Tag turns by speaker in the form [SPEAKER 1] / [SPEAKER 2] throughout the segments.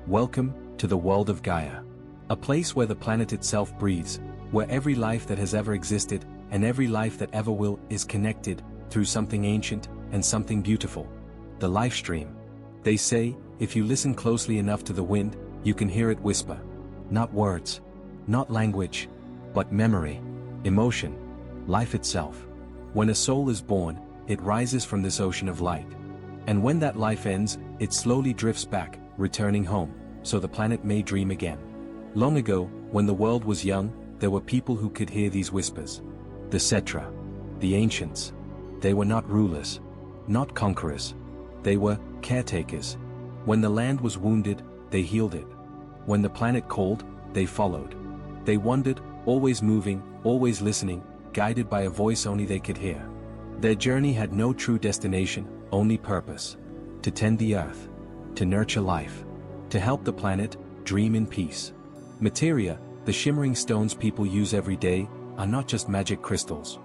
[SPEAKER 1] Welcome to the world of Gaia. A place where the planet itself breathes, where every life that has ever existed, and every life that ever will, is connected, through something ancient, and something beautiful. The Lifestream. They say, if you listen closely enough to the wind, you can hear it whisper. Not words, not language, but memory, emotion, life itself. When a soul is born, it rises from this ocean of light. And when that life ends, it slowly drifts back, returning home, so the planet may dream again. Long ago, when the world was young, there were people who could hear these whispers. The Cetra, the ancients. They were not rulers, not conquerors. They were caretakers. When the land was wounded, they healed it. When the planet called, they followed. They wandered, always moving, always listening, guided by a voice only they could hear. Their journey had no true destination, only purpose. To tend the earth, to nurture life, to help the planet dream in peace. Materia, the shimmering stones people use every day, are not just magic crystals.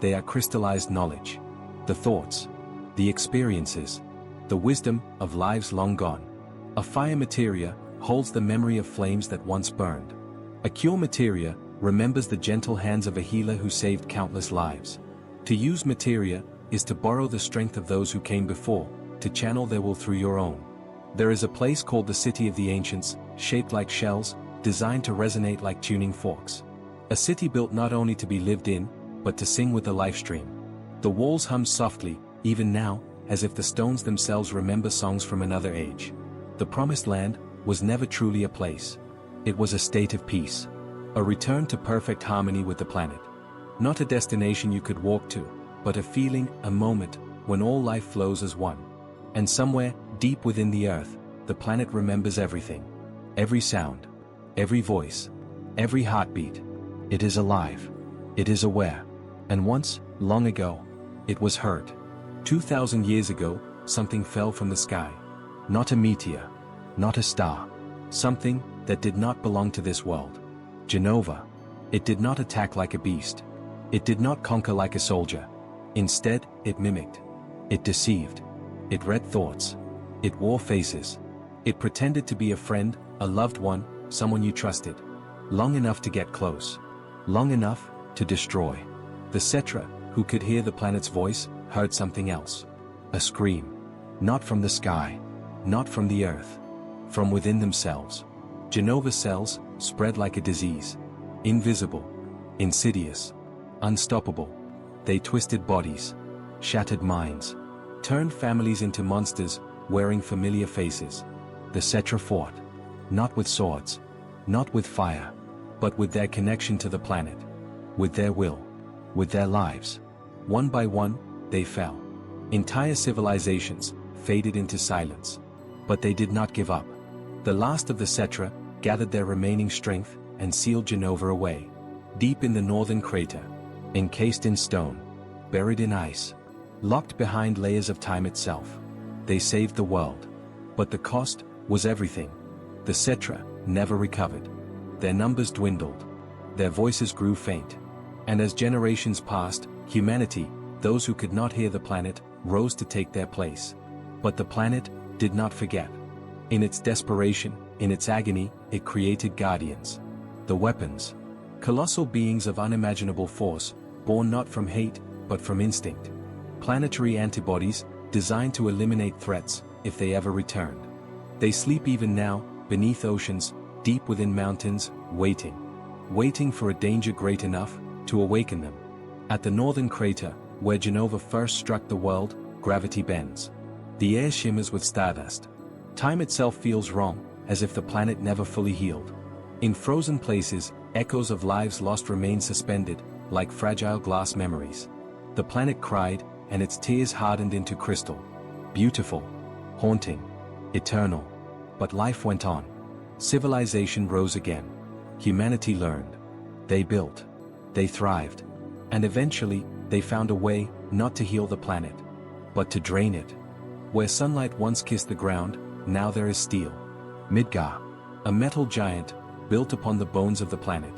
[SPEAKER 1] They are crystallized knowledge. The thoughts, the experiences, the wisdom of lives long gone. A fire materia holds the memory of flames that once burned. A cure materia remembers the gentle hands of a healer who saved countless lives. To use materia is to borrow the strength of those who came before, to channel their will through your own. There is a place called the City of the Ancients, shaped like shells, designed to resonate like tuning forks. A city built not only to be lived in, but to sing with the Lifestream. The walls hum softly, even now, as if the stones themselves remember songs from another age. The Promised Land was never truly a place. It was a state of peace. A return to perfect harmony with the planet. Not a destination you could walk to, but a feeling, a moment, when all life flows as one. And somewhere, deep within the earth, the planet remembers everything. Every sound, every voice, every heartbeat. It is alive. It is aware. And once, long ago, it was heard. 2,000 years ago, something fell from the sky. Not a meteor, not a star. Something that did not belong to this world. Genova. It did not attack like a beast. It did not conquer like a soldier. Instead, it mimicked. It deceived. It read thoughts. It wore faces. It pretended to be a friend, a loved one, someone you trusted. Long enough to get close. Long enough to destroy. The Cetra, who could hear the planet's voice, heard something else. A scream. Not from the sky. Not from the earth. From within themselves. Genova cells spread like a disease. Invisible. Insidious. Unstoppable. They twisted bodies. Shattered minds. Turned families into monsters, wearing familiar faces. The Cetra fought. Not with swords. Not with fire. But with their connection to the planet. With their will. With their lives. One by one, they fell. Entire civilizations faded into silence. But they did not give up. The last of the Cetra gathered their remaining strength and sealed Genova away. Deep in the northern crater. Encased in stone. Buried in ice. Locked behind layers of time itself. They saved the world. But the cost was everything. The Cetra never recovered. Their numbers dwindled. Their voices grew faint. And as generations passed, humanity, those who could not hear the planet, rose to take their place. But the planet did not forget. In its desperation, in its agony, it created guardians. The weapons. Colossal beings of unimaginable force, born not from hate, but from instinct. Planetary antibodies, designed to eliminate threats, if they ever returned. They sleep even now, beneath oceans, deep within mountains, waiting. Waiting for a danger great enough to awaken them. At the northern crater, where Genova first struck the world, gravity bends. The air shimmers with stardust. Time itself feels wrong, as if the planet never fully healed. In frozen places, echoes of lives lost remain suspended, like fragile glass memories. The planet cried, and its tears hardened into crystal. Beautiful, haunting, eternal. But life went on. Civilization rose again. Humanity learned. They built. They thrived. And eventually, they found a way, not to heal the planet, but to drain it. Where sunlight once kissed the ground, now there is steel. Midgar. A metal giant, built upon the bones of the planet.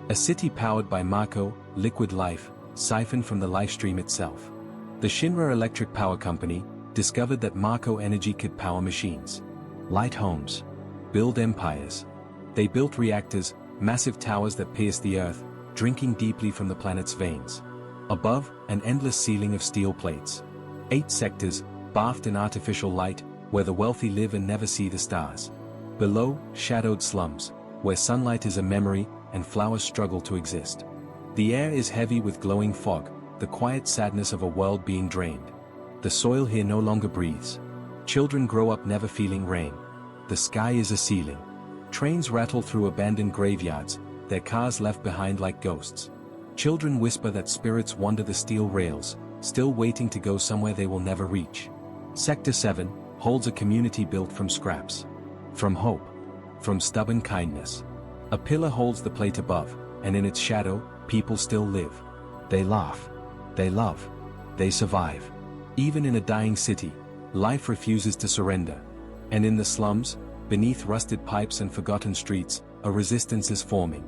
[SPEAKER 1] A city powered by Mako, liquid life, siphoned from the Lifestream itself. The Shinra Electric Power Company discovered that Mako energy could power machines. Light homes. build empires. They built reactors, massive towers that pierced the earth, drinking deeply from the planet's veins. Above, an endless ceiling of steel plates. 8 sectors, bathed in artificial light, where the wealthy live and never see the stars. Below, shadowed slums, where sunlight is a memory and flowers struggle to exist. The air is heavy with glowing fog, the quiet sadness of a world being drained. The soil here no longer breathes. Children grow up never feeling rain. The sky is a ceiling. Trains rattle through abandoned graveyards, their cars left behind like ghosts. Children whisper that spirits wander the steel rails, still waiting to go somewhere they will never reach. Sector 7 holds a community built from scraps. From hope. From stubborn kindness. A pillar holds the plate above, and in its shadow, people still live. They laugh. They love. They survive. Even in a dying city, life refuses to surrender. And in the slums, beneath rusted pipes and forgotten streets, a resistance is forming.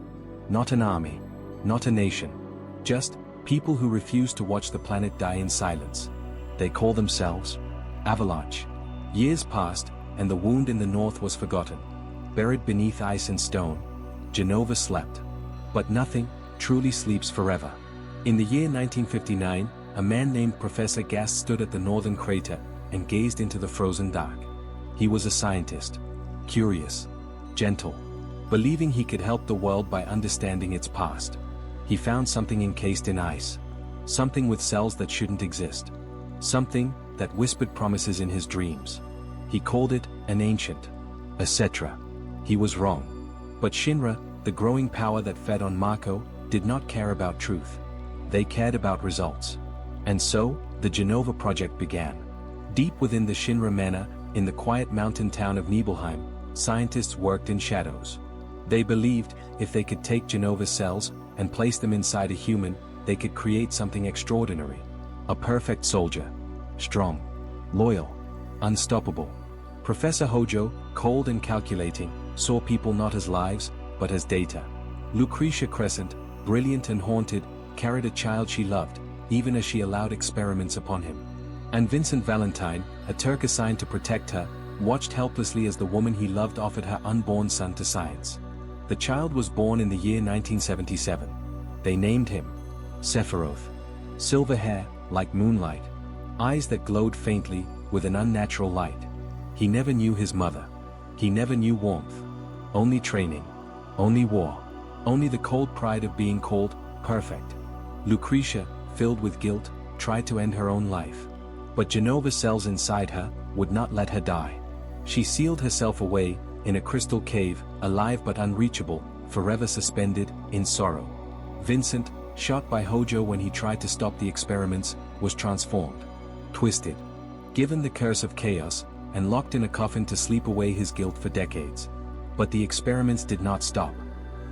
[SPEAKER 1] Not an army. Not a nation. Just people who refuse to watch the planet die in silence. They call themselves Avalanche. Years passed, and the wound in the north was forgotten. Buried beneath ice and stone, Genova slept. But nothing truly sleeps forever. In the year 1959, a man named Professor Gas stood at the northern crater and gazed into the frozen dark. He was a scientist. Curious. Gentle. Believing he could help the world by understanding its past. He found something encased in ice. Something with cells that shouldn't exist. Something that whispered promises in his dreams. He called it an ancient. A Cetra. He was wrong. But Shinra, the growing power that fed on Mako, did not care about truth. They cared about results. And so, the Genova project began. Deep within the Shinra Manor, in the quiet mountain town of Nibelheim, scientists worked in shadows. They believed, if they could take Genova's cells and place them inside a human, they could create something extraordinary. A perfect soldier. Strong. Loyal. Unstoppable. Professor Hojo, cold and calculating, saw people not as lives, but as data. Lucretia Crescent, brilliant and haunted, carried a child she loved, even as she allowed experiments upon him. And Vincent Valentine, a Turk assigned to protect her, watched helplessly as the woman he loved offered her unborn son to science. The child was born in the year 1977. They named him Sephiroth. Silver hair, like moonlight. Eyes that glowed faintly, with an unnatural light. He never knew his mother. He never knew warmth. Only training. Only war. Only the cold pride of being called perfect. Lucretia, filled with guilt, tried to end her own life. But Genova's cells inside her would not let her die. She sealed herself away, in a crystal cave, alive but unreachable, forever suspended, in sorrow. Vincent, shot by Hojo when he tried to stop the experiments, was transformed. Twisted. Given the curse of chaos, and locked in a coffin to sleep away his guilt for decades. But the experiments did not stop.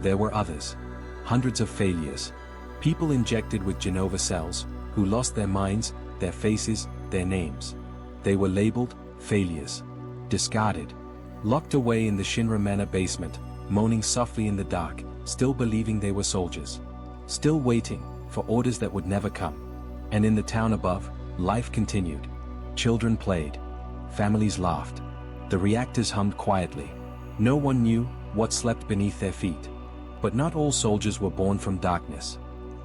[SPEAKER 1] There were others. Hundreds of failures. People injected with Genova cells, who lost their minds, their faces, their names. They were labeled failures. Discarded. Locked away in the Shinra Manor basement, moaning softly in the dark, still believing they were soldiers. Still waiting for orders that would never come. And in the town above, life continued. Children played. Families laughed. The reactors hummed quietly. No one knew what slept beneath their feet. But not all soldiers were born from darkness.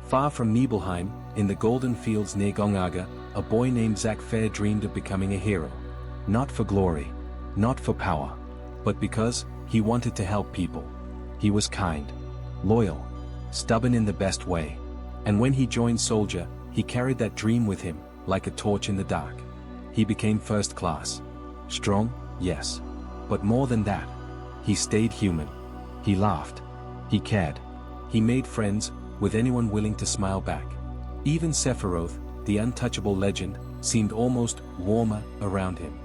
[SPEAKER 1] Far from Nibelheim, in the golden fields near Gongaga, a boy named Zack Fair dreamed of becoming a hero. Not for glory. Not for power. But because he wanted to help people. He was kind. Loyal. Stubborn in the best way. And when he joined Soldier, he carried that dream with him, like a torch in the dark. He became first class. Strong, yes. But more than that. He stayed human. He laughed. He cared. He made friends, with anyone willing to smile back. Even Sephiroth, the untouchable legend, seemed almost warmer around him.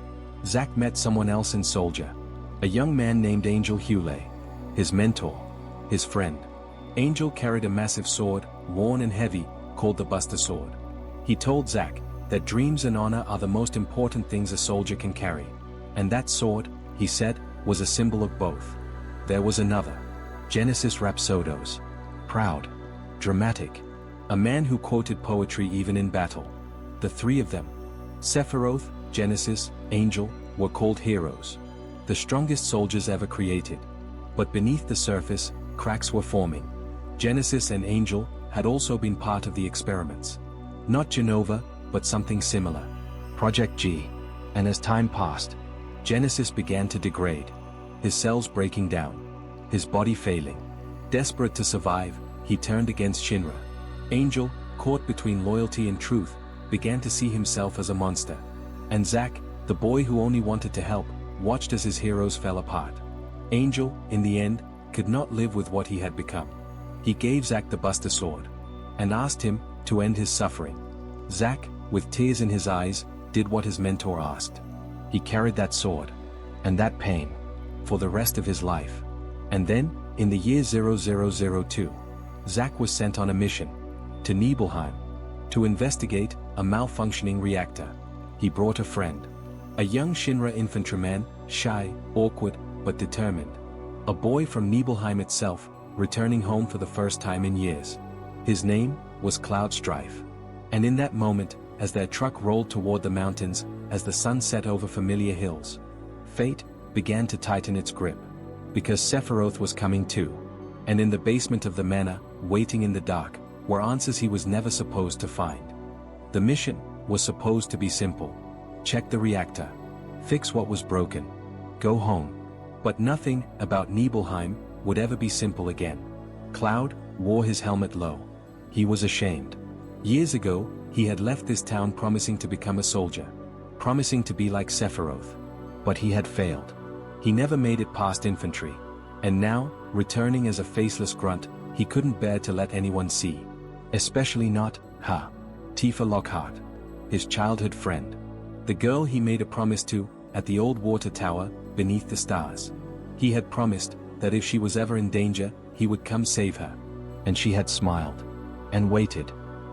[SPEAKER 1] Zack met someone else in Soldier. A young man named Angel Hule. His mentor. His friend. Angel carried a massive sword, worn and heavy, called the Buster Sword. He told Zack that dreams and honor are the most important things a soldier can carry. And that sword, he said, was a symbol of both. There was another. Genesis Rhapsodos. Proud. Dramatic. A man who quoted poetry even in battle. The three of them, Sephiroth, Genesis, Angel, were called heroes. the strongest soldiers ever created. But beneath the surface, cracks were forming. Genesis and Angel had also been part of the experiments. Not Genova, but something similar. Project G. And as time passed, Genesis began to degrade. His cells breaking down. His body failing. Desperate to survive, he turned against Shinra. Angel, caught between loyalty and truth, began to see himself as a monster. And Zack, the boy who only wanted to help, watched as his heroes fell apart. Angel, in the end, could not live with what he had become. He gave Zack the Buster Sword, and asked him to end his suffering. Zack, with tears in his eyes, did what his mentor asked. He carried that sword, and that pain, for the rest of his life. And then, in the year 0002, Zack was sent on a mission to Nibelheim to investigate a malfunctioning reactor. He brought a friend, a young Shinra infantryman, shy, awkward, but determined. A boy from Nibelheim itself, returning home for the first time in years. His name was Cloud Strife. And in that moment, as their truck rolled toward the mountains, as the sun set over familiar hills, fate began to tighten its grip. Because Sephiroth was coming too. And in the basement of the manor, waiting in the dark, were answers he was never supposed to find. The mission was supposed to be simple. Check the reactor. Fix what was broken. Go home. But nothing about Nibelheim would ever be simple again. Cloud wore his helmet low. He was ashamed. Years ago, he had left this town promising to become a soldier. Promising to be like Sephiroth. But he had failed. He never made it past infantry. And now, returning as a faceless grunt, he couldn't bear to let anyone see. Especially not, Tifa Lockhart. His childhood friend. The girl he made a promise to, at the old water tower, beneath the stars. He had promised that if she was ever in danger, he would come save her. And she had smiled. And waited.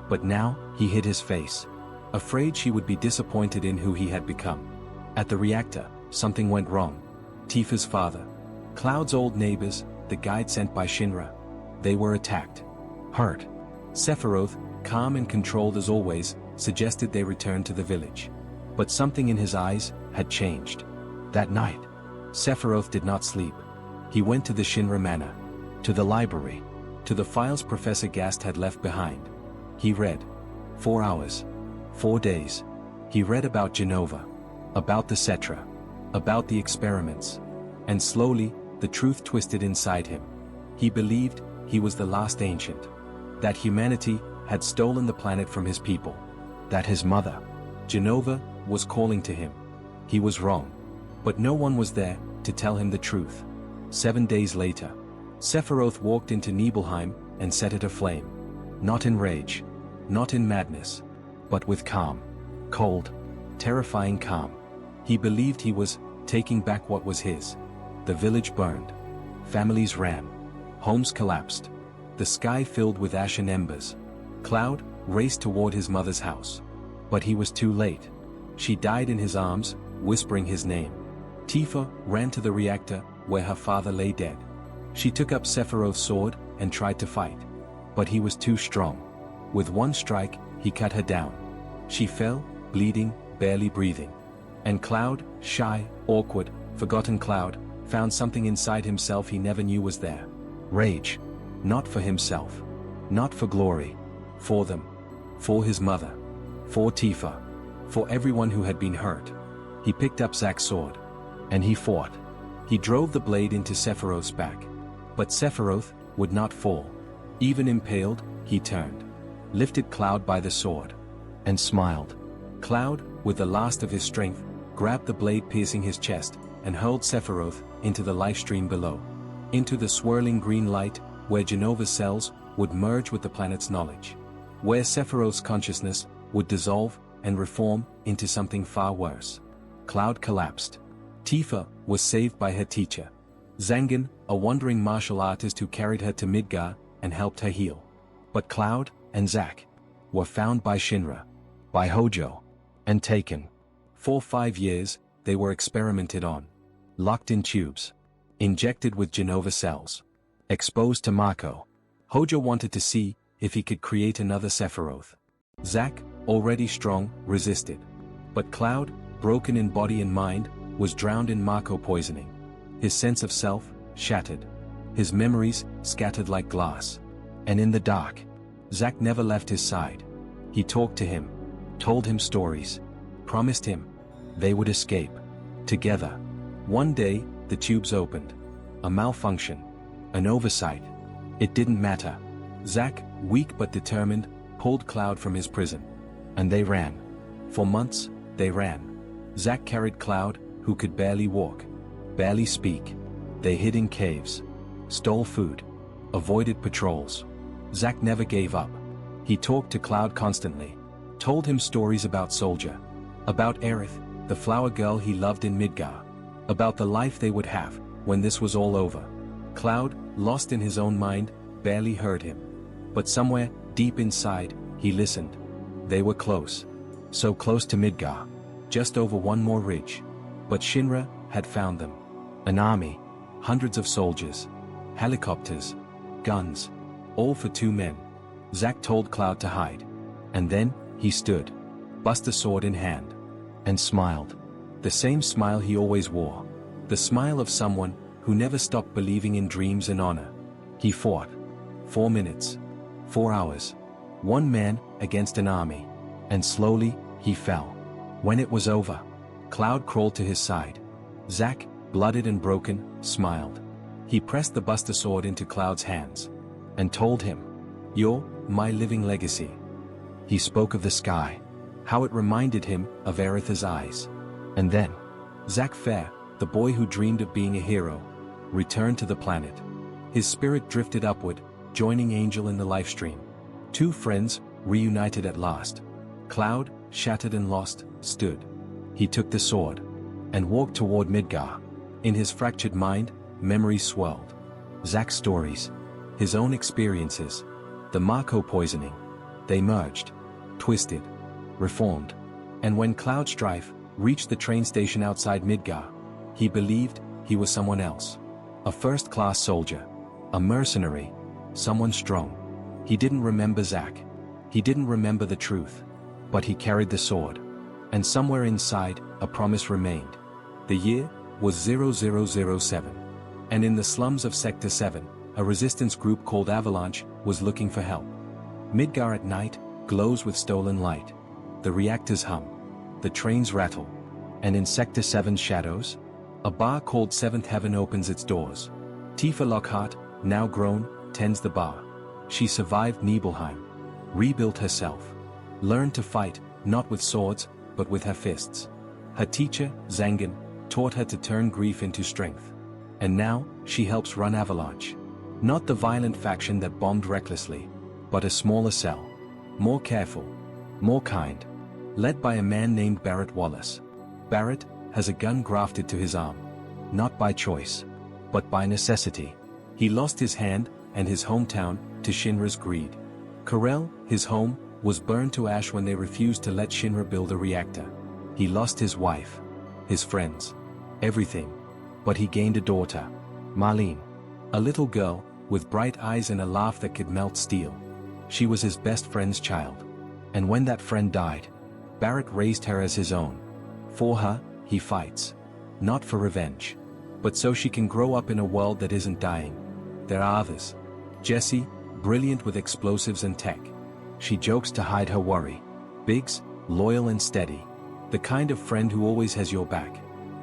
[SPEAKER 1] But now, he hid his face. Afraid she would be disappointed in who he had become. At the reactor, something went wrong. Tifa's father. Cloud's old neighbors, the guide sent by Shinra. They were attacked. Hurt. Sephiroth, calm and controlled as always, suggested they return to the village. But something in his eyes had changed. That night, Sephiroth did not sleep. He went to the Shinra Manor. To the library. To the files Professor Gast had left behind. He read. 4 hours. 4 days. He read about Genova. About the Cetra. About the experiments. And slowly, the truth twisted inside him. He believed he was the last ancient. That humanity had stolen the planet from his people. That his mother, Genova, was calling to him. He was wrong. But no one was there to tell him the truth. 7 days later, Sephiroth walked into Nibelheim and set it aflame. Not in rage. Not in madness. But with calm. Cold. Terrifying calm. He believed he was taking back what was his. The village burned. Families ran. Homes collapsed. The sky filled with ash and embers. Cloud raced toward his mother's house. But he was too late. She died in his arms, whispering his name. Tifa ran to the reactor, where her father lay dead. She took up Sephiroth's sword and tried to fight. But he was too strong. With one strike, he cut her down. She fell, bleeding, barely breathing. And Cloud, shy, awkward, forgotten Cloud, found something inside himself he never knew was there. Rage. Not for himself. Not for glory. For them. For his mother. For Tifa. For everyone who had been hurt. He picked up Zack's sword. And he fought. He drove the blade into Sephiroth's back. But Sephiroth would not fall. Even impaled, he turned. Lifted Cloud by the sword. And smiled. Cloud, with the last of his strength, grabbed the blade piercing his chest, and hurled Sephiroth into the Lifestream below. Into the swirling green light, where Genova's cells would merge with the planet's knowledge. Where Sephiroth's consciousness would dissolve and reform into something far worse. Cloud collapsed. Tifa was saved by her teacher. Zangan, a wandering martial artist who carried her to Midgar and helped her heal. But Cloud and Zack were found by Shinra, by Hojo, and taken. For 5 years, they were experimented on. Locked in tubes. Injected with Genova cells. Exposed to Mako. Hojo wanted to see if he could create another Sephiroth. Zack, already strong, resisted. But Cloud, broken in body and mind, was drowned in Mako poisoning. His sense of self, shattered. His memories, scattered like glass. And in the dark, Zack never left his side. He talked to him, told him stories, promised him they would escape. Together. One day, the tubes opened. A malfunction. An oversight. It didn't matter. Zack, weak but determined, pulled Cloud from his prison. And they ran. For months, they ran. Zack carried Cloud, who could barely walk, barely speak. They hid in caves, stole food, avoided patrols. Zack never gave up. He talked to Cloud constantly, told him stories about Soldier, about Aerith, the flower girl he loved in Midgar, about the life they would have when this was all over. Cloud, lost in his own mind, barely heard him. But somewhere, deep inside, he listened. They were close. So close to Midgar. Just over one more ridge. But Shinra had found them. An army. Hundreds of soldiers. Helicopters. Guns. All for 2 men. Zack told Cloud to hide. And then, he stood. Buster sword in hand. And smiled. The same smile he always wore. The smile of someone who never stopped believing in dreams and honor. He fought. 4 minutes. 4 hours. 1 man against an army. And slowly, he fell. When it was over, Cloud crawled to his side. Zack, blooded and broken, smiled. He pressed the Buster sword into Cloud's hands. And told him, "You're my living legacy." He spoke of the sky. How it reminded him of Aerith's eyes. And then, Zack Fair, the boy who dreamed of being a hero, returned to the planet. His spirit drifted upward, joining Angel in the Lifestream. 2 friends, reunited at last. Cloud, shattered and lost, stood. He took the sword. And walked toward Midgar. In his fractured mind, memories swirled. Zack's stories. His own experiences. The Mako poisoning. They merged. Twisted. Reformed. And when Cloud Strife reached the train station outside Midgar, he believed he was someone else. A first-class soldier. A mercenary. Someone strong. He didn't remember Zack. He didn't remember the truth. But he carried the sword. And somewhere inside, a promise remained. The year was 0007. And in the slums of Sector 7, a resistance group called Avalanche was looking for help. Midgar at night glows with stolen light. The reactors hum. The trains rattle. And in Sector 7's shadows, a bar called Seventh Heaven opens its doors. Tifa Lockhart, now grown, tends the bar. She survived Nibelheim. Rebuilt herself. Learned to fight, not with swords, but with her fists. Her teacher, Zangan, taught her to turn grief into strength. And now, she helps run Avalanche. Not the violent faction that bombed recklessly, but a smaller cell. More careful. More kind. Led by a man named Barrett Wallace. Barrett has a gun grafted to his arm. Not by choice, but by necessity. He lost his hand and his hometown to Shinra's greed. Corel, his home, was burned to ash when they refused to let Shinra build a reactor. He lost his wife, his friends, everything. But he gained a daughter, Marlene. A little girl, with bright eyes and a laugh that could melt steel. She was his best friend's child. And when that friend died, Barrett raised her as his own. For her, he fights. Not for revenge. But so she can grow up in a world that isn't dying. There are others. Jessie, brilliant with explosives and tech. She jokes to hide her worry. Biggs, loyal and steady. The kind of friend who always has your back.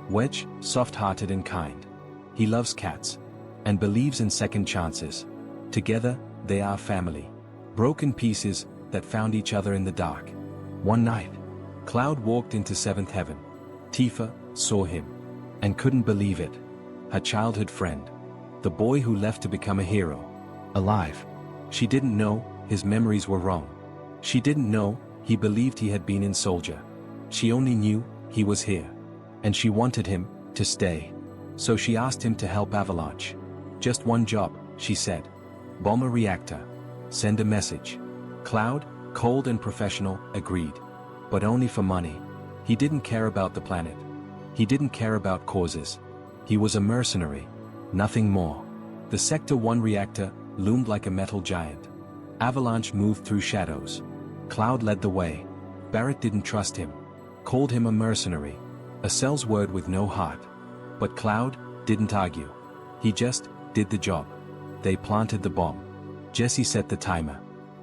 [SPEAKER 1] Wedge, soft-hearted and kind. He loves cats. And believes in second chances. Together, they are family. Broken pieces that found each other in the dark. One night, Cloud walked into Seventh Heaven. Tifa saw him. And couldn't believe it. Her childhood friend. The boy who left to become a hero. Alive. She didn't know his memories were wrong. She didn't know he believed he had been in Soldier. She only knew he was here. And she wanted him to stay. So she asked him to help Avalanche. Just one job, she said. Bomb a reactor. Send a message. Cloud, cold and professional, agreed. But only for money. He didn't care about the planet. He didn't care about causes. He was a mercenary. Nothing more. The Sector 1 reactor loomed like a metal giant. Avalanche moved through shadows. Cloud led the way. Barrett didn't trust him. Called him a mercenary. A cell's word with no heart. But Cloud didn't argue. He just did the job. They planted the bomb. Jesse set the timer.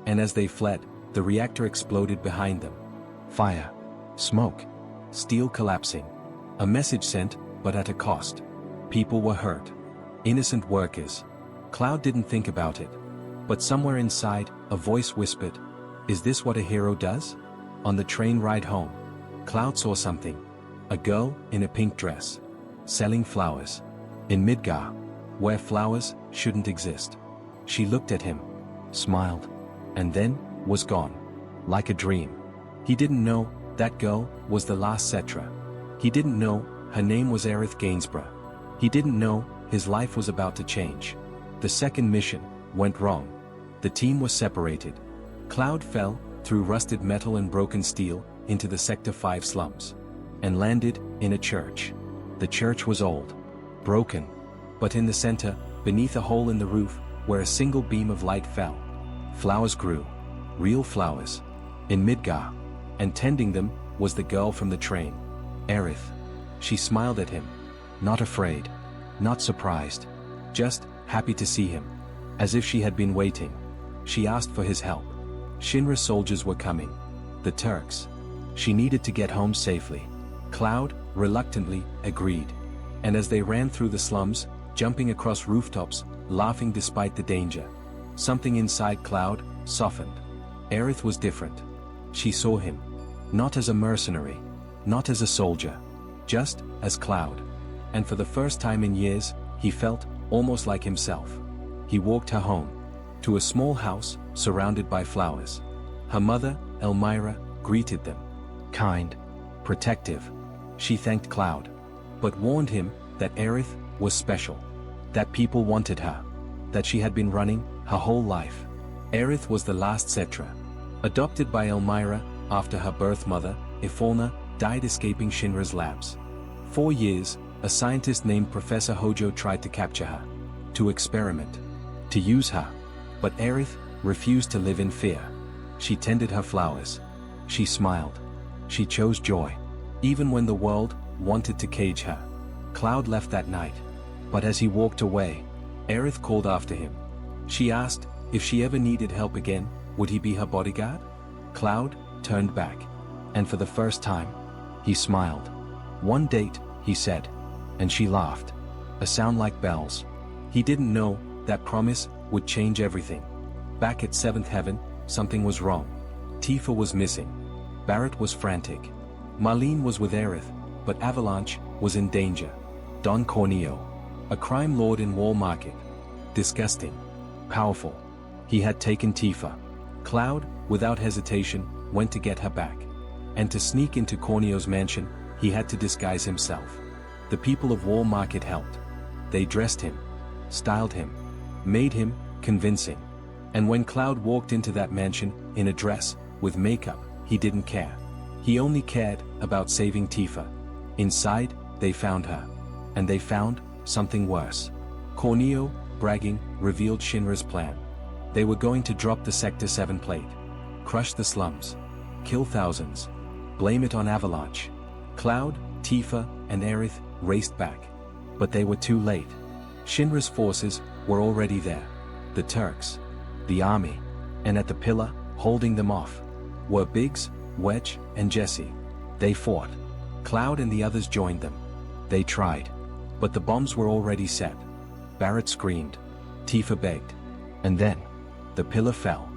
[SPEAKER 1] And as they fled, the reactor exploded behind them. Fire. Smoke. Steel collapsing. A message sent, but at a cost. People were hurt. Innocent workers. Cloud didn't think about it. But somewhere inside, a voice whispered, "Is this what a hero does?" On the train ride home, Cloud saw something. A girl in a pink dress. Selling flowers. In Midgar. Where flowers shouldn't exist. She looked at him. Smiled. And then, was gone. Like a dream. He didn't know that girl was the last Cetra. He didn't know her name was Aerith Gainsborough. He didn't know his life was about to change. The second mission went wrong. The team was separated. Cloud fell through rusted metal and broken steel into the Sector 5 slums. And landed in a church. The church was old. Broken. But in the center, beneath a hole in the roof, where a single beam of light fell, flowers grew. Real flowers. In Midgar. And tending them was the girl from the train. Aerith. She smiled at him. Not afraid. Not surprised. Just happy to see him. As if she had been waiting. She asked for his help. Shinra soldiers were coming. The Turks. She needed to get home safely. Cloud, reluctantly, agreed. And as they ran through the slums, jumping across rooftops, laughing despite the danger, something inside Cloud softened. Aerith was different. She saw him. Not as a mercenary. Not as a soldier. Just as Cloud. And for the first time in years, he felt almost like himself. He walked her home. To a small house, surrounded by flowers. Her mother, Elmira, greeted them. Kind. Protective. She thanked Cloud. But warned him that Aerith was special. That people wanted her. That she had been running her whole life. Aerith was the last Cetra. Adopted by Elmira, after her birth mother, Ifalna, died escaping Shinra's labs. 4 years, a scientist named Professor Hojo tried to capture her. To experiment. To use her. But Aerith refused to live in fear. She tended her flowers. She smiled. She chose joy. Even when the world wanted to cage her. Cloud left that night. But as he walked away, Aerith called after him. She asked if she ever needed help again, would he be her bodyguard? Cloud turned back. And for the first time, he smiled. One date, he said. And she laughed. A sound like bells. He didn't know that promise would change everything. Back at 7th Heaven, something was wrong. Tifa was missing. Barrett was frantic. Marlene was with Aerith, but Avalanche was in danger. Don Corneo. A crime lord in Wall Market. Disgusting. Powerful. He had taken Tifa. Cloud, without hesitation, went to get her back. And to sneak into Corneo's mansion, he had to disguise himself. The people of Wall Market helped. They dressed him. Styled him. Made him convincing. And when Cloud walked into that mansion, in a dress, with makeup, he didn't care. He only cared about saving Tifa. Inside, they found her. And they found something worse. Corneo, bragging, revealed Shinra's plan. They were going to drop the Sector 7 plate. Crush the slums. Kill thousands. Blame it on Avalanche. Cloud, Tifa, and Aerith raced back. But they were too late. Shinra's forces were already there. The Turks. The army. And at the pillar, holding them off, were Biggs, Wedge, and Jesse. They fought. Cloud and the others joined them. They tried. But the bombs were already set. Barrett screamed. Tifa begged. And then, the pillar fell.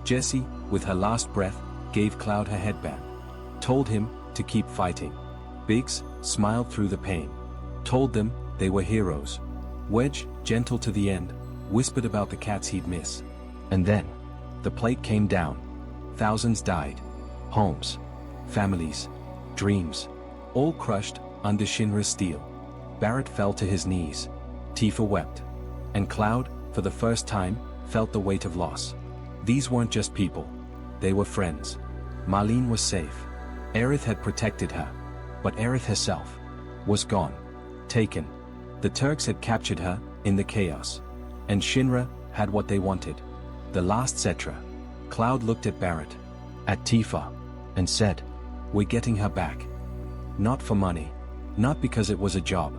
[SPEAKER 1] Jessie, with her last breath, gave Cloud her headband. Told him to keep fighting. Biggs smiled through the pain. Told them they were heroes. Wedge, gentle to the end, whispered about the cats he'd miss. And then, the plate came down. Thousands died. Homes. Families. Dreams. All crushed under Shinra's steel. Barrett fell to his knees. Tifa wept. And Cloud, for the first time, felt the weight of loss. These weren't just people. They were friends. Marlene was safe. Aerith had protected her. But Aerith herself was gone. Taken. The Turks had captured her in the chaos. And Shinra had what they wanted. The last Cetra. Cloud looked at Barrett. At Tifa. And said, "We're getting her back. Not for money. Not because it was a job.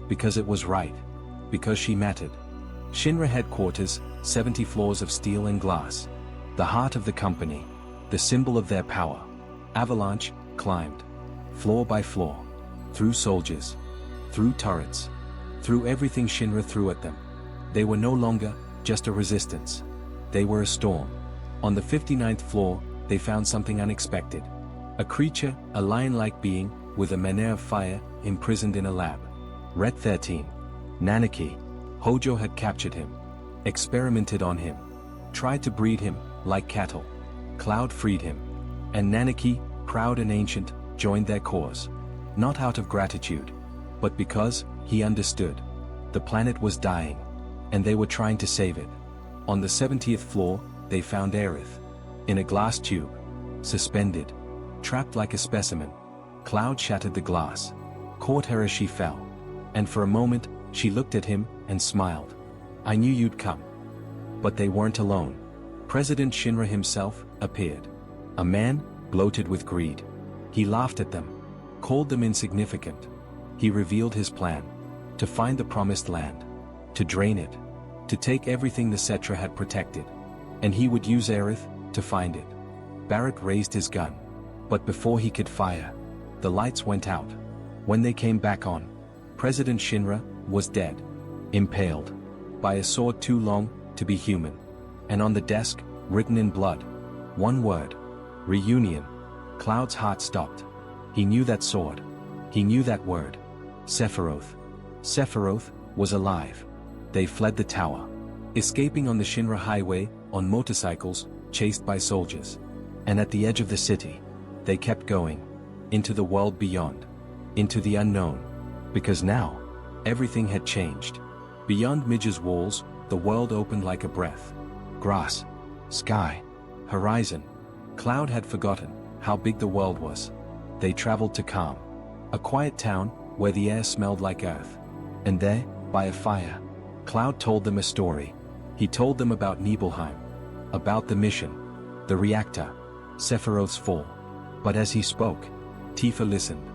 [SPEAKER 1] Because it was right. Because she mattered. Shinra headquarters, 70 floors of steel and glass. The heart of the company. The symbol of their power. Avalanche climbed. Floor by floor. Through soldiers. Through turrets. Through everything Shinra threw at them. They were no longer just a resistance. They were a storm. On the 59th floor, they found something unexpected. A creature, a lion-like being, with a manner of fire, imprisoned in a lab. Ret 13. Nanaki. Hojo had captured him. Experimented on him. Tried to breed him, like cattle. Cloud freed him. And Nanaki, proud and ancient, joined their cause. Not out of gratitude. But because, he understood. The planet was dying. And they were trying to save it. On the 70th floor, they found Aerith. In a glass tube. Suspended. Trapped like a specimen. Cloud shattered the glass. Caught her as she fell. And for a moment, she looked at him, and smiled. I knew you'd come. But they weren't alone. President Shinra himself appeared. A man, bloated with greed. He laughed at them. Called them insignificant. He revealed his plan. To find the promised land. To drain it. To take everything the Cetra had protected. And he would use Aerith to find it. Barrett raised his gun. But before he could fire, the lights went out. When they came back on, President Shinra was dead. Impaled. By a sword too long to be human. And on the desk, written in blood. One word. Reunion. Cloud's heart stopped. He knew that sword. He knew that word. Sephiroth. Sephiroth was alive. They fled the tower. Escaping on the Shinra highway, on motorcycles, chased by soldiers. And at the edge of the city, they kept going. Into the world beyond. Into the unknown. Because now, everything had changed. Beyond Midge's walls, the world opened like a breath. Grass. Sky. Horizon. Cloud had forgotten how big the world was. They traveled to Calm. A quiet town, where the air smelled like earth. And there, by a fire, Cloud told them a story. He told them about Nibelheim. About the mission. The reactor. Sephiroth's fall. But as he spoke, Tifa listened.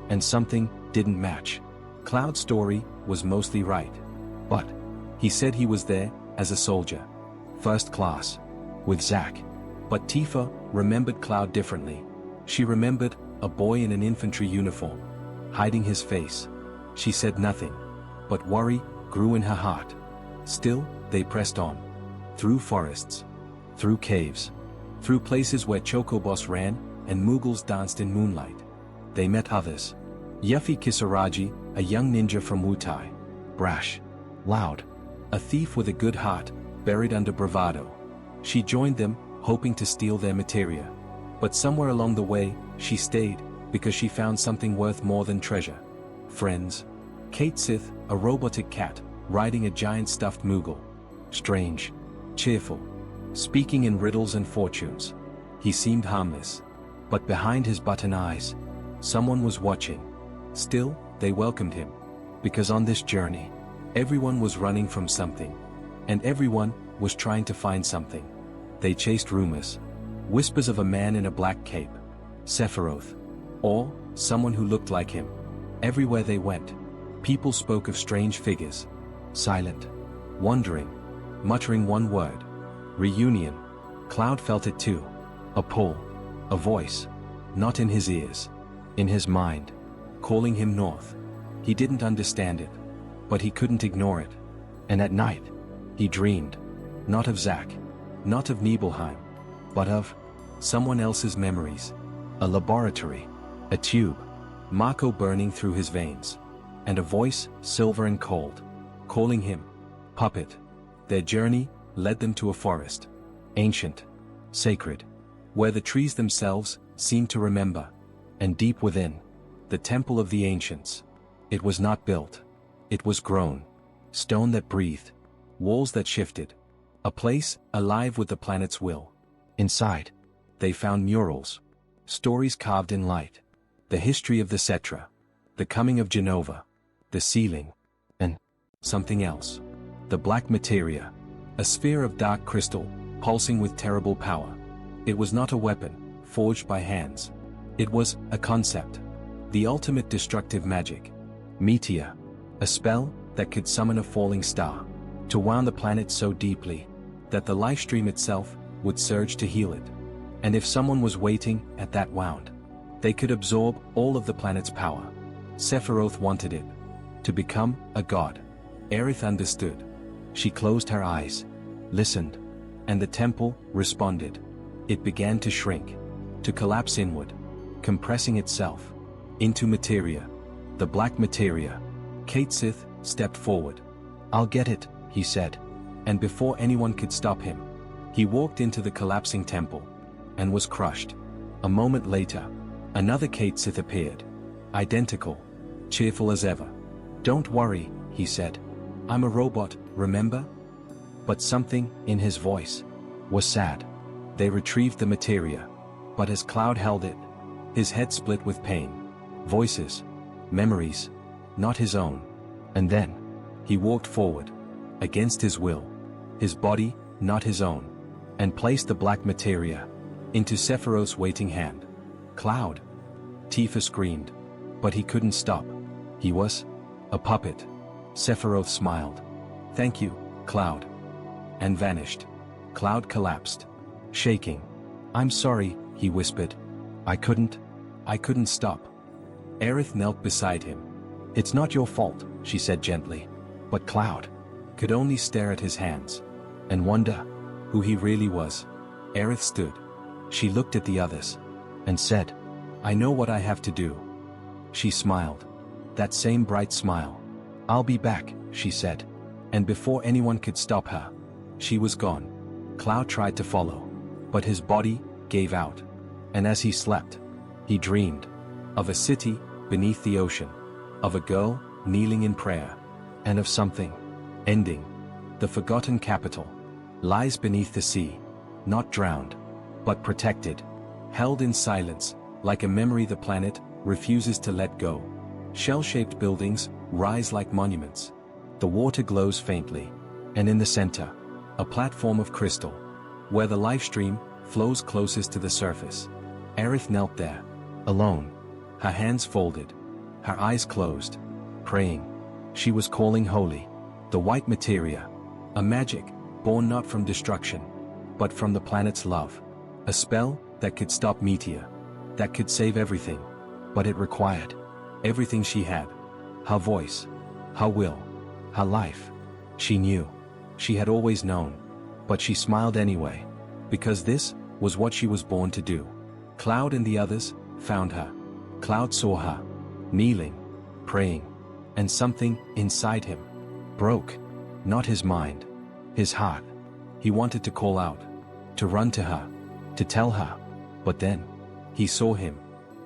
[SPEAKER 1] And something didn't match. Cloud's story was mostly right. But he said he was there as a soldier. First class. With Zack. But Tifa remembered Cloud differently. She remembered a boy in an infantry uniform. Hiding his face. She said nothing. But worry grew in her heart. Still, they pressed on. Through forests. Through caves. Through places where Chocobos ran, and Mughals danced in moonlight. They met others. Yuffie Kisaragi, a young ninja from Wutai. Brash. Loud. A thief with a good heart, buried under bravado. She joined them, hoping to steal their materia. But somewhere along the way, she stayed, because she found something worth more than treasure. Friends. Kate Sith, a robotic cat, riding a giant stuffed Moogle. Strange. Cheerful. Speaking in riddles and fortunes. He seemed harmless. But behind his button eyes, someone was watching. Still, they welcomed him. Because on this journey, everyone was running from something. And everyone was trying to find something. They chased rumors. Whispers of a man in a black cape. Sephiroth. Or, someone who looked like him. Everywhere they went, people spoke of strange figures. Silent. Wondering. Muttering one word. Reunion. Cloud felt it too. A pull. A voice. Not in his ears. In his mind. Calling him north. He didn't understand it. But he couldn't ignore it. And at night, he dreamed. Not of Zack. Not of Nibelheim. But of someone else's memories. A laboratory. A tube. Mako burning through his veins. And a voice, silver and cold. Calling him. Puppet. Their journey led them to a forest. Ancient. Sacred. Where the trees themselves seemed to remember. And deep within, the temple of the ancients. It was not built. It was grown. Stone that breathed. Walls that shifted. A place alive with the planet's will. Inside, they found murals. Stories carved in light. The history of the Cetra. The coming of Genova. The ceiling. And something else. The black materia. A sphere of dark crystal, pulsing with terrible power. It was not a weapon, forged by hands. It was a concept. The ultimate destructive magic. Meteor. A spell that could summon a falling star. To wound the planet so deeply that the Lifestream itself would surge to heal it. And if someone was waiting at that wound, they could absorb all of the planet's power. Sephiroth wanted it. To become a god. Aerith understood. She closed her eyes, listened, and the temple responded. It began to shrink, to collapse inward, compressing itself into materia. The black materia. Cait Sith stepped forward. "I'll get it," he said. And before anyone could stop him, he walked into the collapsing temple and was crushed. A moment later, another Cait Sith appeared. Identical, cheerful as ever. "Don't worry," he said. "I'm a robot, remember?" But something in his voice was sad. They retrieved the materia, but as Cloud held it, his head split with pain. Voices, memories, not his own. And then, he walked forward, against his will, his body, not his own, and placed the black materia into Sephiroth's waiting hand. "Cloud!" Tifa screamed, but he couldn't stop. He was a puppet. Sephiroth smiled. "Thank you, Cloud," and vanished. Cloud collapsed, shaking. "I'm sorry," he whispered. I couldn't stop." Aerith knelt beside him. "It's not your fault," she said gently. But Cloud could only stare at his hands and wonder who he really was. Aerith stood. She looked at the others and said, "I know what I have to do." She smiled. That same bright smile. "I'll be back," she said. And before anyone could stop her, she was gone. Cloud tried to follow, but his body gave out. And as he slept, he dreamed of a city beneath the ocean, of a girl kneeling in prayer, and of something ending. The forgotten capital lies beneath the sea, not drowned, but protected, held in silence, like a memory the planet refuses to let go. Shell-shaped buildings rise like monuments. The water glows faintly, and in the center, a platform of crystal, where the Lifestream flows closest to the surface. Aerith knelt there, alone, her hands folded, her eyes closed, praying. She was calling holy, the white materia, a magic born not from destruction, but from the planet's love. A spell that could stop Meteor, that could save everything, but it required everything she had. Her voice, her will, her life. She knew. She had always known. But she smiled anyway, because this was what she was born to do. Cloud and the others found her. Cloud saw her, kneeling, praying, and something inside him broke. Not his mind, his heart. He wanted to call out, to run to her, to tell her. But then, he saw him,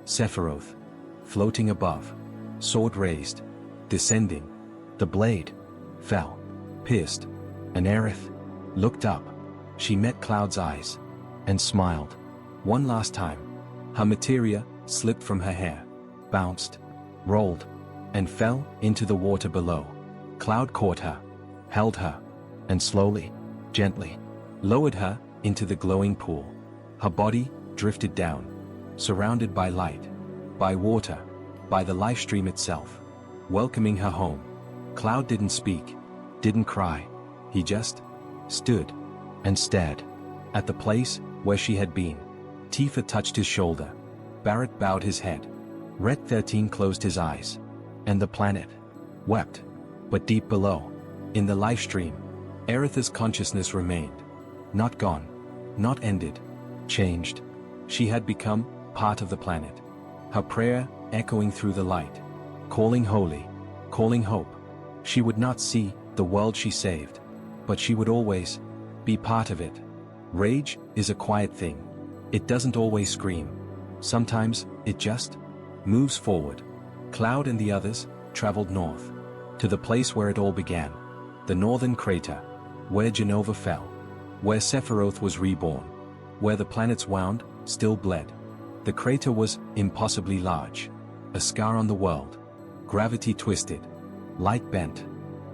[SPEAKER 1] Sephiroth, floating above, sword raised, descending. The blade fell, pierced, and Aerith looked up. She met Cloud's eyes and smiled. One last time. Her materia slipped from her hair, bounced, rolled, and fell into the water below. Cloud caught her, held her, and slowly, gently, lowered her into the glowing pool. Her body drifted down, surrounded by light, by water, by the Lifestream itself, welcoming her home. Cloud didn't speak, didn't cry. He just stood and stared at the place where she had been. Tifa touched his shoulder. Barrett bowed his head. Ret 13 closed his eyes. And the planet wept. But deep below, in the Lifestream, Aerith's consciousness remained. Not gone, not ended, changed. She had become part of the planet. Her prayer echoing through the light, calling holy, calling hope. She would not see the world she saved, but she would always be part of it. Rage is a quiet thing. It doesn't always scream. Sometimes it just moves forward. Cloud and the others traveled north, to the place where it all began, the northern crater, where Genova fell, where Sephiroth was reborn, where the planet's wound still bled. The crater was impossibly large, a scar on the world, gravity twisted, light bent,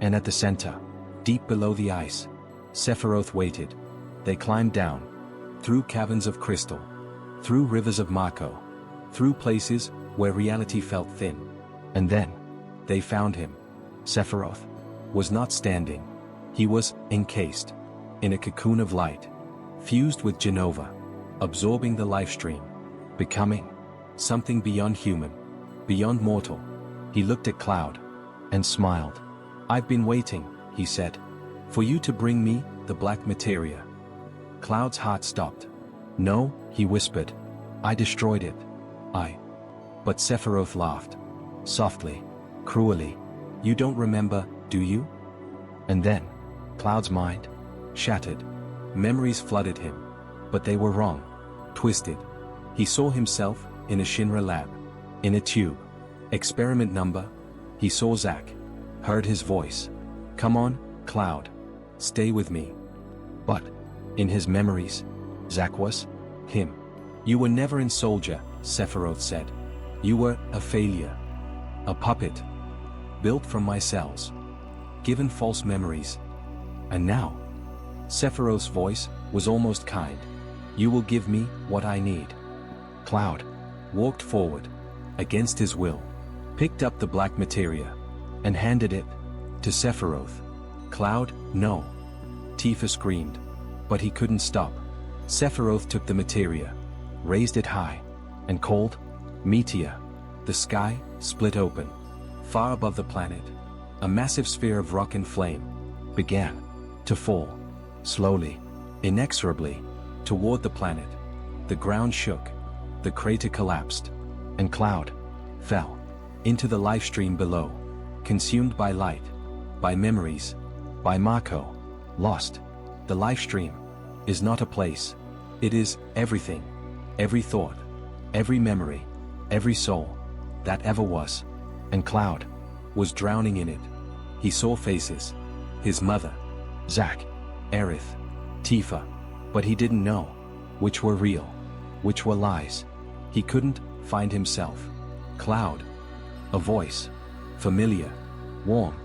[SPEAKER 1] and at the center, deep below the ice, Sephiroth waited. They climbed down, through caverns of crystal, through rivers of Marco, through places where reality felt thin. And then, They found him. Sephiroth was not standing. He was encased in a cocoon of light, fused with Genova, absorbing the Lifestream, becoming something beyond human, beyond mortal. He looked at Cloud and smiled. "I've been waiting," he said, "for you to bring me the black materia." Cloud's heart stopped. "No," he whispered. "I destroyed it. But Sephiroth laughed. Softly, cruelly. "You don't remember, do you?" And then, Cloud's mind shattered. Memories flooded him. But they were wrong. Twisted. He saw himself in a Shinra lab. In a tube. Experiment number. He saw Zack. Heard his voice. "Come on, Cloud. Stay with me." But, in his memories, Zack was him. "You were never in Soldier," Sephiroth said. "You were a failure. A puppet. Built from my cells. Given false memories. And now?" Sephiroth's voice was almost kind. "You will give me what I need." Cloud walked forward, against his will, picked up the black materia, and handed it to Sephiroth. "Cloud, no!" Tifa screamed. But he couldn't stop. Sephiroth took the materia, raised it high, and called, "Meteor." The sky split open. Far above the planet, a massive sphere of rock and flame began to fall, slowly, inexorably, toward the planet. The ground shook, the crater collapsed, and Cloud fell into the Lifestream below, consumed by light, by memories, by Mako, lost. The Lifestream is not a place. It is everything, every thought, every memory, every soul that ever was. And Cloud was drowning in it. He saw faces. His mother, Zack, Aerith, Tifa. But he didn't know which were real, which were lies. He couldn't find himself. Cloud. A voice. Familiar. Warm.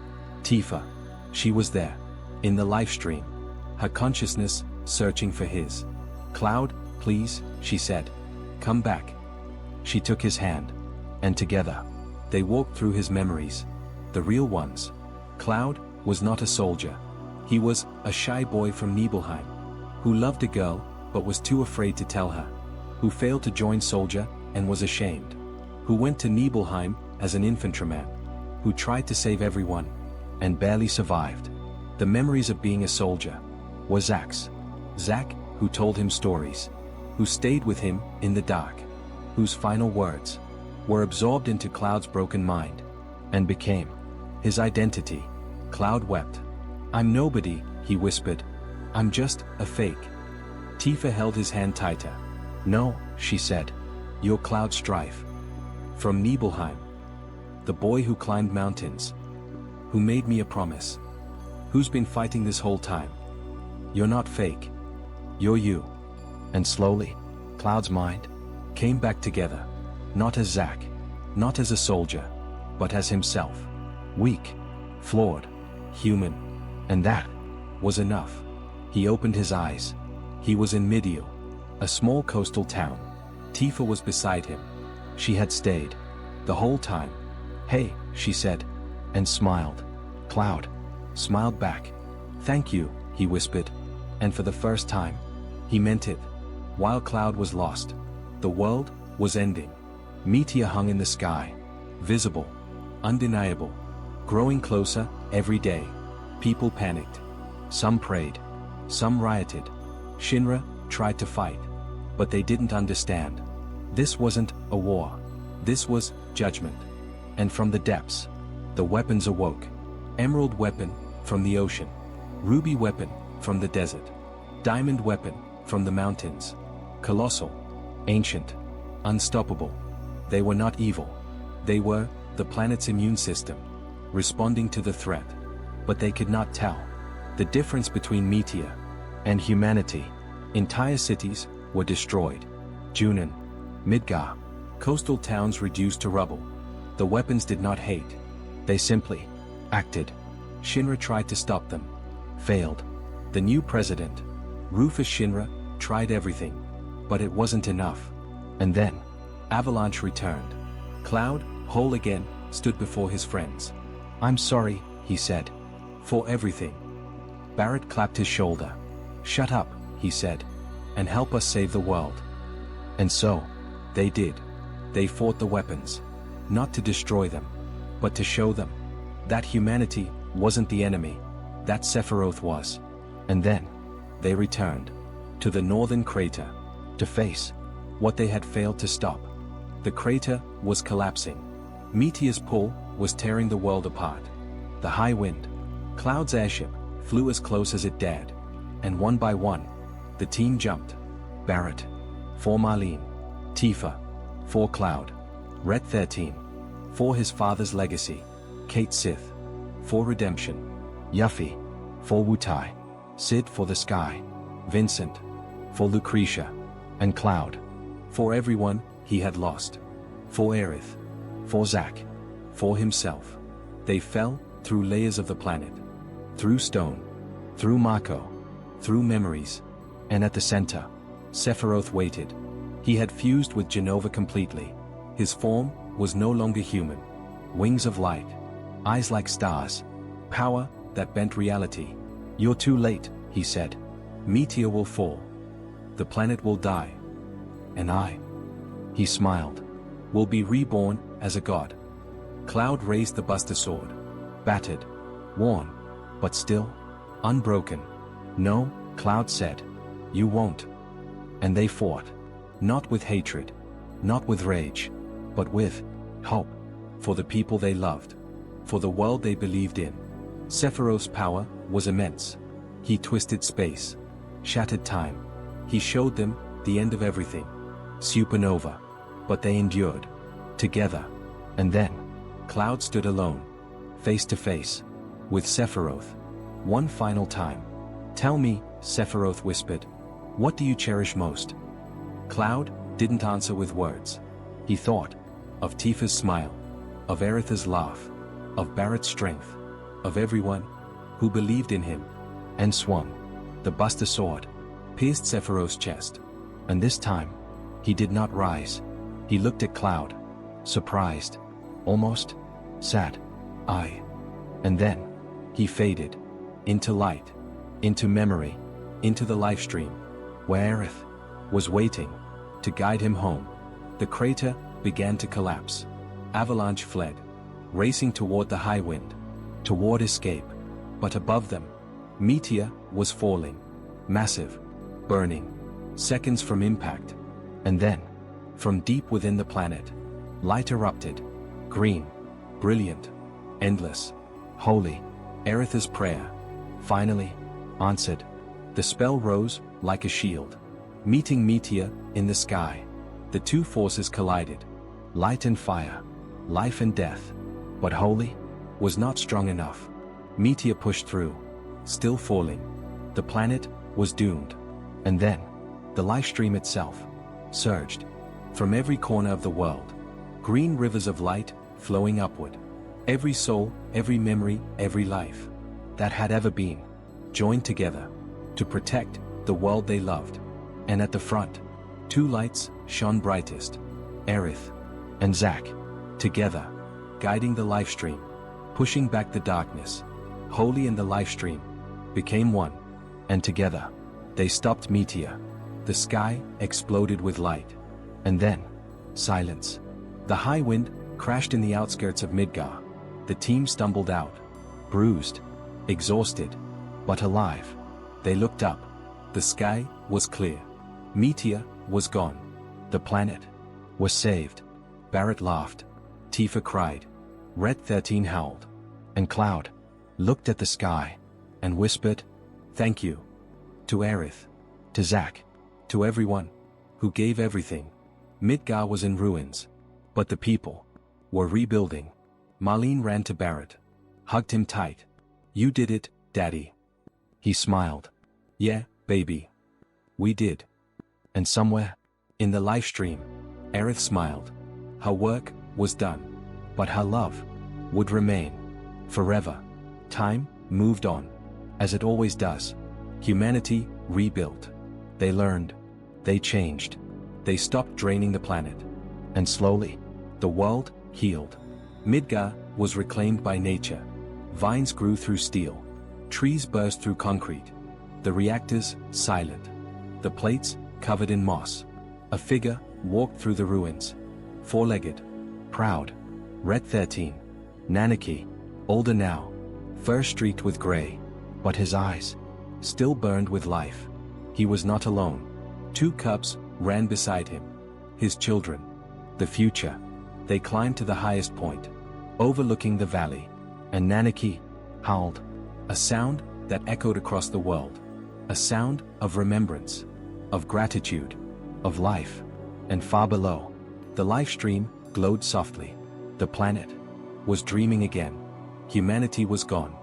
[SPEAKER 1] Tifa. She was there. In the Lifestream. Her consciousness searching for his. "Cloud, please," she said. "Come back." She took his hand. And together, they walked through his memories. The real ones. Cloud was not a soldier. He was a shy boy from Nibelheim, who loved a girl, but was too afraid to tell her. Who failed to join soldier, and was ashamed. Who went to Nibelheim as an infantryman. Who tried to save everyone, and barely survived. The memories of being a soldier were Zack's. Zack, who told him stories. Who stayed with him in the dark. Whose final words were absorbed into Cloud's broken mind, and became his identity. Cloud wept. "I'm nobody," he whispered. "I'm just a fake." Tifa held his hand tighter. "No," she said. "You're Cloud Strife. From Nibelheim. The boy who climbed mountains. Who made me a promise. Who's been fighting this whole time. You're not fake. You're you." And slowly, Cloud's mind came back together. Not as Zack. Not as a soldier. But as himself. Weak. Flawed. Human. And that was enough. He opened his eyes. He was in Midiel, a small coastal town. Tifa was beside him. She had stayed the whole time. "Hey," she said, and smiled. Cloud smiled back. "Thank you," he whispered. And for the first time, he meant it. While Cloud was lost, the world was ending. Meteor hung in the sky. Visible. Undeniable. Growing closer every day. People panicked. Some prayed. Some rioted. Shinra tried to fight. But they didn't understand. This wasn't a war. This was judgment. And from the depths, the weapons awoke. Emerald weapon from the ocean. Ruby weapon from the desert. Diamond weapon from the mountains. Colossal. Ancient. Unstoppable. They were not evil. They were the planet's immune system, responding to the threat. But they could not tell the difference between Meteor and humanity. Entire cities were destroyed. Junon, Midgar, coastal towns reduced to rubble. The weapons did not hate. They simply acted. Shinra tried to stop them. Failed. The new president, Rufus Shinra, tried everything. But it wasn't enough. And then, Avalanche returned. Cloud, whole again, stood before his friends. "I'm sorry," he said. "For everything." Barret clapped his shoulder. "Shut up," he said. "And help us save the world." And so, they did. They fought the weapons. Not to destroy them, but to show them that humanity wasn't the enemy, that Sephiroth was. And then, they returned to the northern crater to face what they had failed to stop. The crater was collapsing. Meteor's pull was tearing the world apart. The high wind, Cloud's airship, flew as close as it dared. And one by one, the team jumped. Barret, for Marlene. Tifa, for Cloud. Ret 13, for his father's legacy. Kate Sith, for redemption. Yuffie, for Wutai. Sid for the sky. Vincent, for Lucretia. And Cloud, for everyone he had lost. For Aerith, for Zack, for himself. They fell through layers of the planet. Through stone. Through Mako. Through memories. And at the center, Sephiroth waited. He had fused with Genova completely. His form was no longer human. Wings of light. Eyes like stars. Power that bent reality. "You're too late," he said. "Meteor will fall. The planet will die. And I," he smiled, "will be reborn as a god." Cloud raised the Buster Sword. Battered. Worn. But still. Unbroken. "No," Cloud said. "You won't." And they fought. Not with hatred. Not with rage. But with hope. For the people they loved. For the world they believed in. Sephiroth's power was immense. He twisted space. Shattered time. He showed them the end of everything. Supernova. But they endured. Together. And then, Cloud stood alone. Face to face. With Sephiroth. One final time. "Tell me," Sephiroth whispered. "What do you cherish most?" Cloud didn't answer with words. He thought of Tifa's smile. Of Aerith's laugh. Of Barret's strength. Of everyone who believed in him. And swung. The Buster Sword pierced Sephiroth's chest. And this time, he did not rise. He looked at Cloud. Surprised. Almost sad. And then, he faded. Into light. Into memory. Into the Lifestream. Where Aerith was waiting to guide him home. The crater began to collapse. Avalanche fled. Racing toward the high wind. Toward escape. But above them, Meteor was falling. Massive. Burning. Seconds from impact. And then, from deep within the planet, light erupted. Green. Brilliant. Endless. Holy. Aerith's prayer. Finally. Answered. The spell rose like a shield. Meeting Meteor in the sky. The two forces collided. Light and fire. Life and death. But holy was not strong enough. Meteor pushed through. Still falling. The planet was doomed. And then, the Lifestream itself surged. From every corner of the world. Green rivers of light flowing upward. Every soul, every memory, every life that had ever been joined together to protect the world they loved. And at the front, two lights shone brightest. Aerith and Zack. Together. Guiding the Lifestream. Pushing back the darkness. Holy and the Lifestream became one. And together, they stopped Meteor. The sky exploded with light. And then, silence. The high wind crashed in the outskirts of Midgar. The team stumbled out. Bruised. Exhausted. But alive. They looked up. The sky was clear. Meteor was gone. The planet was saved. Barret laughed. Tifa cried. Ret 13 howled. And Cloud looked at the sky and whispered, "Thank you." To Aerith. To Zack. To everyone who gave everything. Midgar was in ruins. But the people were rebuilding. Marlene ran to Barret. Hugged him tight. "You did it, Daddy." He smiled. "Yeah, baby. We did." And somewhere, in the Lifestream, Aerith smiled. Her work was done. But her love would remain. Forever. Time moved on. As it always does. Humanity rebuilt. They learned. They changed. They stopped draining the planet. And slowly, the world healed. Midgar was reclaimed by nature. Vines grew through steel. Trees burst through concrete. The reactors, silent. The plates, covered in moss. A figure walked through the ruins. Four-legged. Proud. Ret 13. Nanaki. Older now. Fur streaked with gray. But his eyes still burned with life. He was not alone. Two cubs ran beside him. His children. The future. They climbed to the highest point, overlooking the valley. And Nanaki howled. A sound that echoed across the world. A sound of remembrance. Of gratitude. Of life. And far below, the Lifestream glowed softly. The planet was dreaming again. Humanity was gone.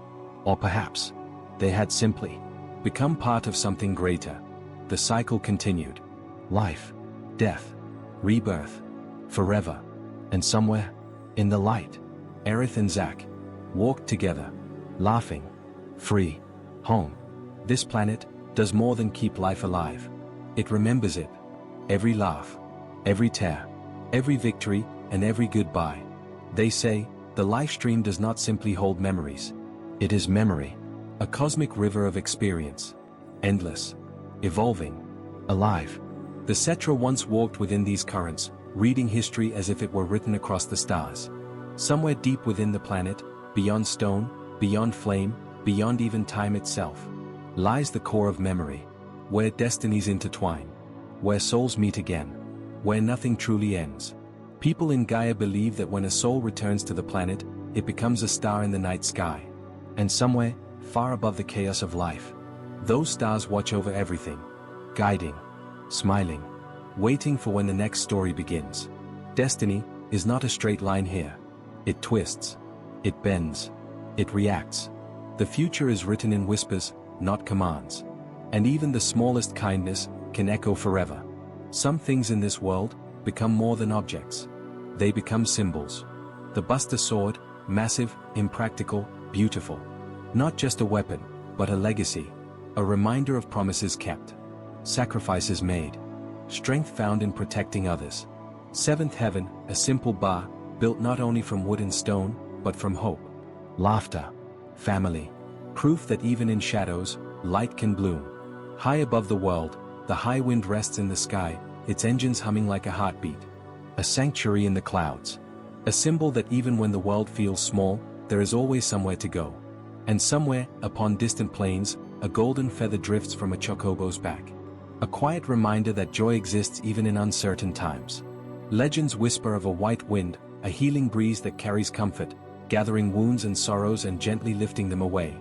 [SPEAKER 1] Or perhaps, they had simply become part of something greater. The cycle continued. Life, death, rebirth, forever. And somewhere, in the light, Aerith and Zack walked together, laughing, free, home. This planet does more than keep life alive. It remembers it. Every laugh, every tear, every victory, and every goodbye. They say, the Lifestream does not simply hold memories. It is memory. A cosmic river of experience. Endless. Evolving. Alive. The Cetra once walked within these currents, reading history as if it were written across the stars. Somewhere deep within the planet, beyond stone, beyond flame, beyond even time itself, lies the core of memory, where destinies intertwine, where souls meet again, where nothing truly ends. People in Gaia believe that when a soul returns to the planet, it becomes a star in the night sky. And somewhere, far above the chaos of life, those stars watch over everything, guiding, smiling, waiting for when the next story begins. Destiny is not a straight line here. It twists. It bends. It reacts. The future is written in whispers, not commands. And even the smallest kindness can echo forever. Some things in this world become more than objects. They become symbols. The Buster Sword, massive, impractical, beautiful. Not just a weapon, but a legacy. A reminder of promises kept. Sacrifices made. Strength found in protecting others. Seventh Heaven, a simple bar, built not only from wood and stone, but from hope. Laughter. Family. Proof that even in shadows, light can bloom. High above the world, the high wind rests in the sky, its engines humming like a heartbeat. A sanctuary in the clouds. A symbol that even when the world feels small, there is always somewhere to go. And somewhere, upon distant plains, a golden feather drifts from a chocobo's back. A quiet reminder that joy exists even in uncertain times. Legends whisper of a white wind, a healing breeze that carries comfort, gathering wounds and sorrows and gently lifting them away.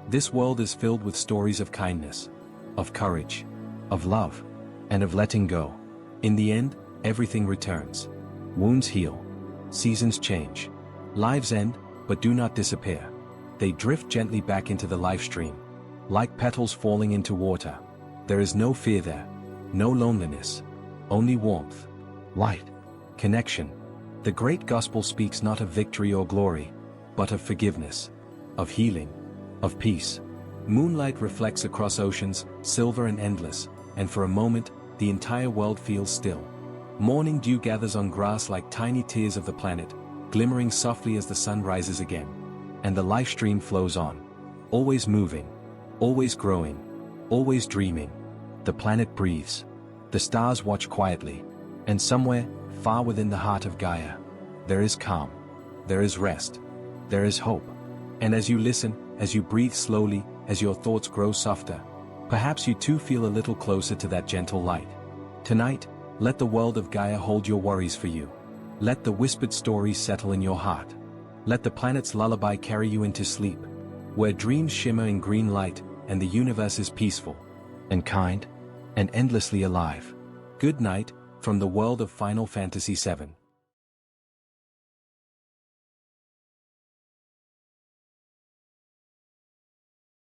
[SPEAKER 1] This world is filled with stories of kindness, of courage, of love, and of letting go. In the end, everything returns. Wounds heal. Seasons change. Lives end, but do not disappear. They drift gently back into the Lifestream. Like petals falling into water. There is no fear there. No loneliness. Only warmth. Light. Connection. The great gospel speaks not of victory or glory, but of forgiveness. Of healing. Of peace. Moonlight reflects across oceans, silver and endless, and for a moment, the entire world feels still. Morning dew gathers on grass like tiny tears of the planet, glimmering softly as the sun rises again. And the Lifestream flows on. Always moving. Always growing. Always dreaming. The planet breathes. The stars watch quietly. And somewhere, far within the heart of Gaia, there is calm. There is rest. There is hope. And as you listen, as you breathe slowly, as your thoughts grow softer, perhaps you too feel a little closer to that gentle light. Tonight, let the world of Gaia hold your worries for you. Let the whispered stories settle in your heart. Let the planet's lullaby carry you into sleep, where dreams shimmer in green light, and the universe is peaceful, and kind, and endlessly alive. Good night, from the world of Final Fantasy VII.